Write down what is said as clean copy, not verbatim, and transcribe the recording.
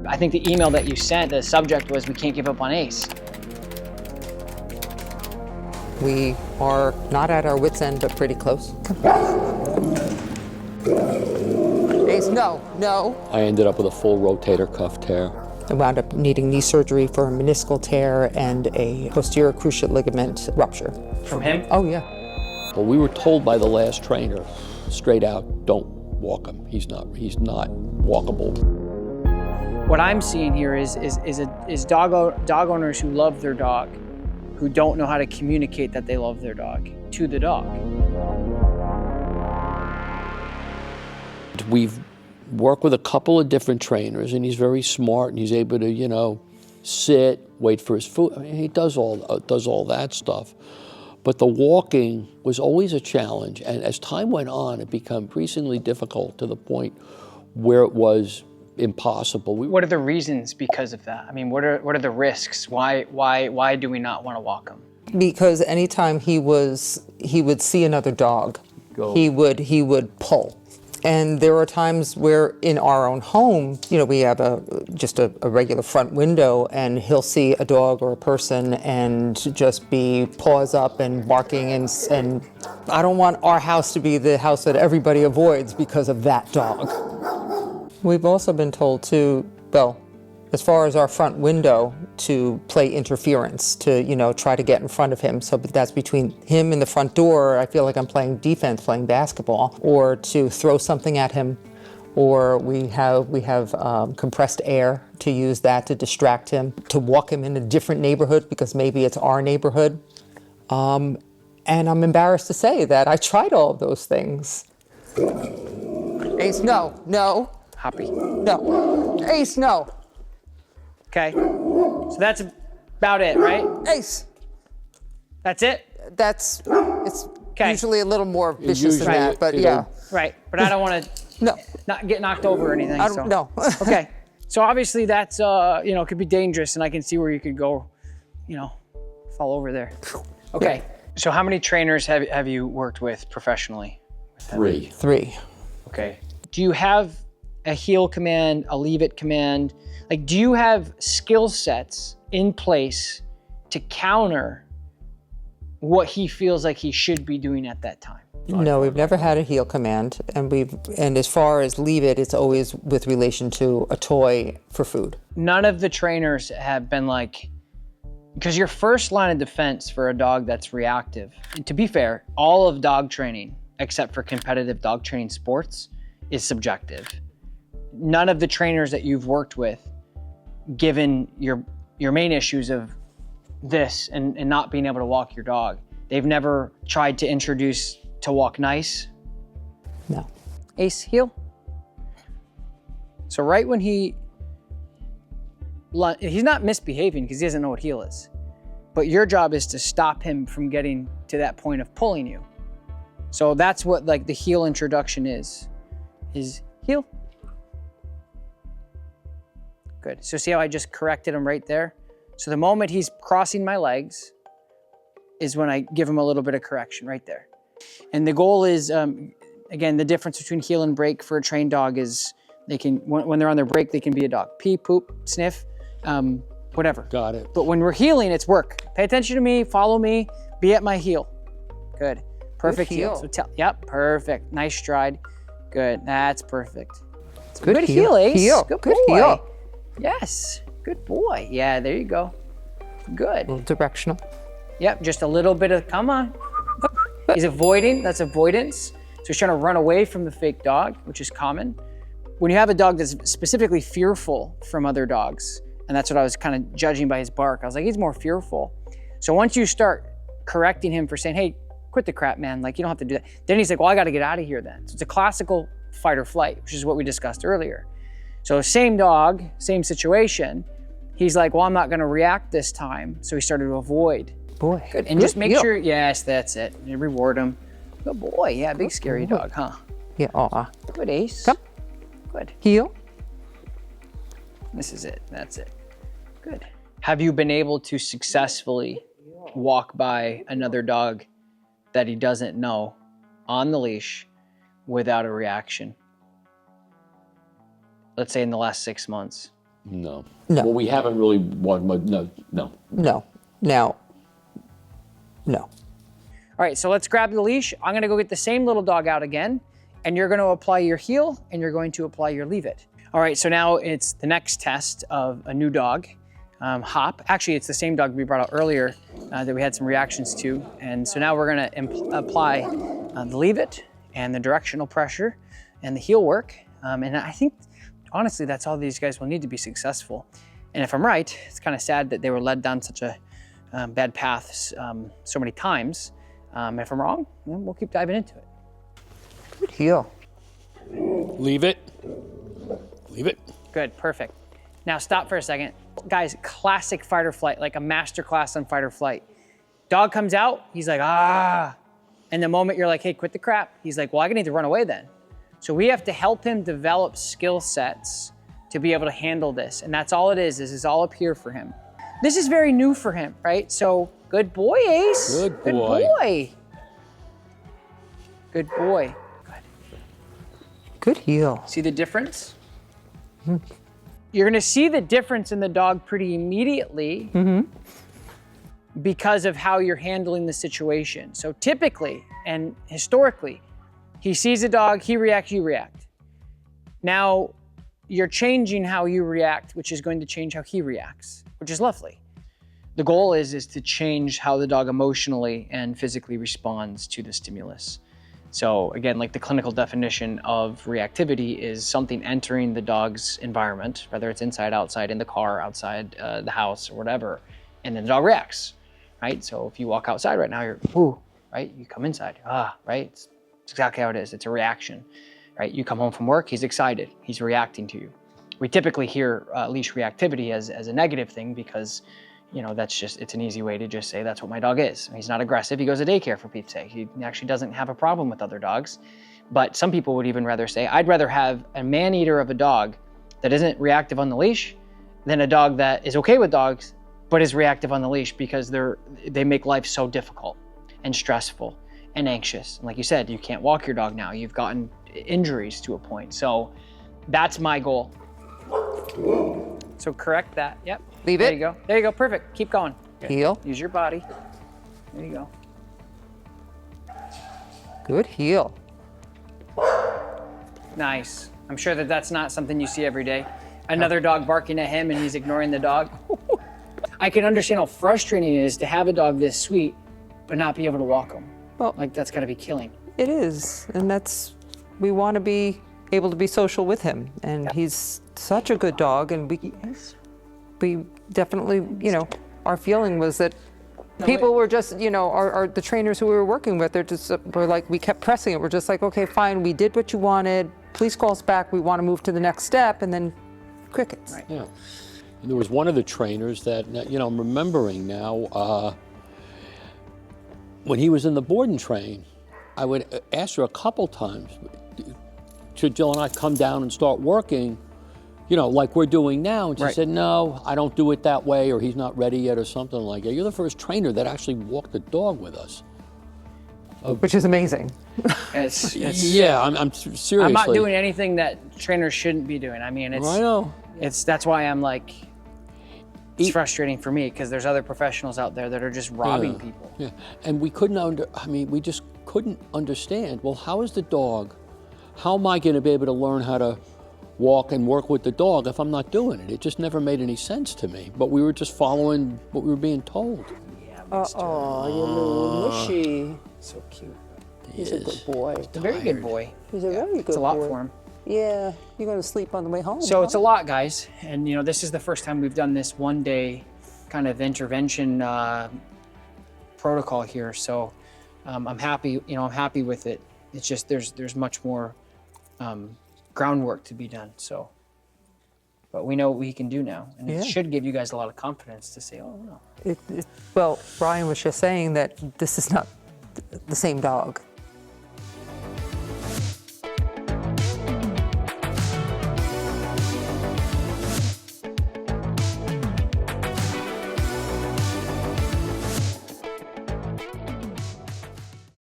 I think the email that you sent, the subject was, "We can't give up on Ace." We are not at our wits' end, but pretty close. Ace, no, no. I ended up with a full rotator cuff tear. I wound up needing knee surgery for a meniscal tear and a posterior cruciate ligament rupture. From him? Oh, yeah. But we were told by the last trainer, straight out, don't walk him. He's not walkable. What I'm seeing here is dog owners who love their dog, who don't know how to communicate that they love their dog to the dog. We've worked with a couple of different trainers, and he's very smart, and he's able to, you know, sit, wait for his food. I mean, he does all that stuff. But the walking was always a challenge, and as time went on, it became increasingly difficult to the point where it was impossible. What are the reasons because of that? I mean, what are the risks? Why do we not want to walk him? Because anytime he would see another dog, he would pull. And there are times where in our own home, you know, we have just a regular front window, and he'll see a dog or a person and just be paws up and barking, and I don't want our house to be the house that everybody avoids because of that dog. We've also been told to, well, as far as our front window, to play interference, to, you know, try to get in front of him. So that's between him and the front door. I feel like I'm playing defense, playing basketball, or to throw something at him, or we have compressed air, to use that to distract him, to walk him in a different neighborhood because maybe it's our neighborhood. And I'm embarrassed to say that I tried all of those things. Ace, no, no. Hoppy. No. Ace, no. Okay, so that's about it, right? Ace. That's it? It's Okay. usually a little more vicious than Usually, that, but you yeah. know, Right, but I don't want to not get knocked over or anything. I don't know. Okay, so obviously that's, you know, could be dangerous, and I can see where you could go, you know, fall over there. Okay, so how many trainers have you worked with professionally? 3. 3. Okay. Do you have a heel command, a leave it command? Like, do you have skill sets in place to counter what he feels like he should be doing at that time? No, we've never had a heel command, and as far as leave it, it's always with relation to a toy for food. None of the trainers have been like, because your first line of defense for a dog that's reactive, and to be fair, all of dog training, except for competitive dog training sports, is subjective. None of the trainers that you've worked with, given your main issues of this and not being able to walk your dog, they've never tried to introduce to walk nice? No. Ace, heel. So right when he's not misbehaving because he doesn't know what heel is, but your job is to stop him from getting to that point of pulling you. So that's what like the heel introduction is heel. Good. So see how I just corrected him right there? So the moment he's crossing my legs is when I give him a little bit of correction right there. And the goal is, again, the difference between heel and break for a trained dog is they can, when they're on their break, they can be a dog. Pee, poop, sniff, whatever. Got it. But when we're heeling, it's work. Pay attention to me, follow me, be at my heel. Good. Perfect Good heel. heel. Yep, perfect. Nice stride. Good. That's perfect. Good heel, Ace. Heel. Good Good boy. heel. Yes. Good boy. Yeah, there you go. Good. A little directional. Yep, just a little bit of, come on. He's avoiding, that's avoidance. So he's trying to run away from the fake dog, which is common. When you have a dog that's specifically fearful from other dogs, and that's what I was kind of judging by his bark, I was like, he's more fearful. So once you start correcting him for saying, hey, quit the crap, man, like you don't have to do that. Then he's like, well, I gotta get out of here then. So it's a classical fight or flight, which is what we discussed earlier. So same dog, same situation. He's like, well, I'm not gonna react this time. So he started to avoid. Boy. Good, and just make sure, yes, that's it. You reward him. Good boy, yeah, big scary dog, huh? Yeah, aw. Good, Ace. Come. Good. Heel. This is it, that's it. Good. Have you been able to successfully walk by another dog that he doesn't know on the leash without a reaction? Let's say in the last 6 months. No. No. Well, we haven't really, no. No. Now, no. All right, so let's grab the leash. I'm gonna go get the same little dog out again, and you're gonna apply your heel, and you're going to apply your leave it. All right, so now it's the next test of a new dog, Hop. Actually, it's the same dog we brought out earlier that we had some reactions to. And so now we're gonna apply the leave it and the directional pressure and the heel work. And I think, honestly, that's all these guys will need to be successful. And if I'm right, it's kind of sad that they were led down such a bad path so many times. If I'm wrong, we'll keep diving into it. Good heel. Leave it. Leave it. Good, perfect. Now stop for a second. Guys, classic fight or flight, like a master class on fight or flight. Dog comes out, he's like, ah. And the moment you're like, hey, quit the crap, he's like, well, I need to run away then. So we have to help him develop skill sets to be able to handle this. And that's all it is. This is all up here for him. This is very new for him, right? So good boy, Ace. Good boy. Good boy. Good boy. Good. Good heel. See the difference? You're gonna see the difference in the dog pretty immediately because of how you're handling the situation. So typically and historically, he sees a dog, he reacts, you react. Now you're changing how you react, which is going to change how he reacts, which is lovely. The goal is to change how the dog emotionally and physically responds to the stimulus. So again, like the clinical definition of reactivity is something entering the dog's environment, whether it's inside, outside, in the car, outside the house or whatever, and then the dog reacts, right? So if you walk outside right now, you're, ooh, right? You come inside, right? It's exactly how it is. It's a reaction, right? You come home from work, he's excited. He's reacting to you. We typically hear leash reactivity as a negative thing because, you know, that's just, it's an easy way to just say that's what my dog is. He's not aggressive. He goes to daycare, for Pete's sake. He actually doesn't have a problem with other dogs. But some people would even rather say, I'd rather have a man-eater of a dog that isn't reactive on the leash than a dog that is okay with dogs, but is reactive on the leash because they make life so difficult and stressful and anxious. And like you said, you can't walk your dog now. You've gotten injuries to a point. So that's my goal. So correct that, yep. Leave it. There you go, there you go, perfect, keep going. Heel. Use your body, there you go. Good heel. Nice. I'm sure that that's not something you see every day. Another dog barking at him and he's ignoring the dog. I can understand how frustrating it is to have a dog this sweet, but not be able to walk him. Well, Like that's gotta be killing. it is, and we want to be able to be social with him, and he's such a good dog, and we definitely, you know, our feeling was that people were just, you know, the trainers who we were working with, were like, we kept pressing it. We're just like, okay, fine, we did what you wanted. Please call us back. We want to move to the next step, and then crickets. Right. Yeah. And there was one of the trainers that, you know, I'm remembering now, when he was in the board and train, I would ask her a couple times, should Jill and I come down and start working, you know, like we're doing now? And she said, no, I don't do it that way, or he's not ready yet, or something like that. You're the first trainer that actually walked the dog with us. Which is amazing. Yeah, I'm seriously. I'm not doing anything that trainers shouldn't be doing. I mean, I know. that's why I'm like, it's frustrating for me because there's other professionals out there that are just robbing people. Yeah, and we couldn't we just couldn't understand, well, how is the dog, how am I gonna be able to learn how to walk and work with the dog if I'm not doing it? It just never made any sense to me, but we were just following what we were being told. Oh, you're a little mushy. So cute. He's a good boy. A very good boy. He's a very good boy. It's a lot for him. Yeah, you're going to sleep on the way home. So it's a lot, guys. And you know, this is the first time we've done this one-day kind of intervention protocol here. So I'm happy. You know, I'm happy with it. It's just there's much more groundwork to be done. So, but we know what we can do now, and it should give you guys a lot of confidence to say, oh no. Well, Brian was just saying that this is not the same dog.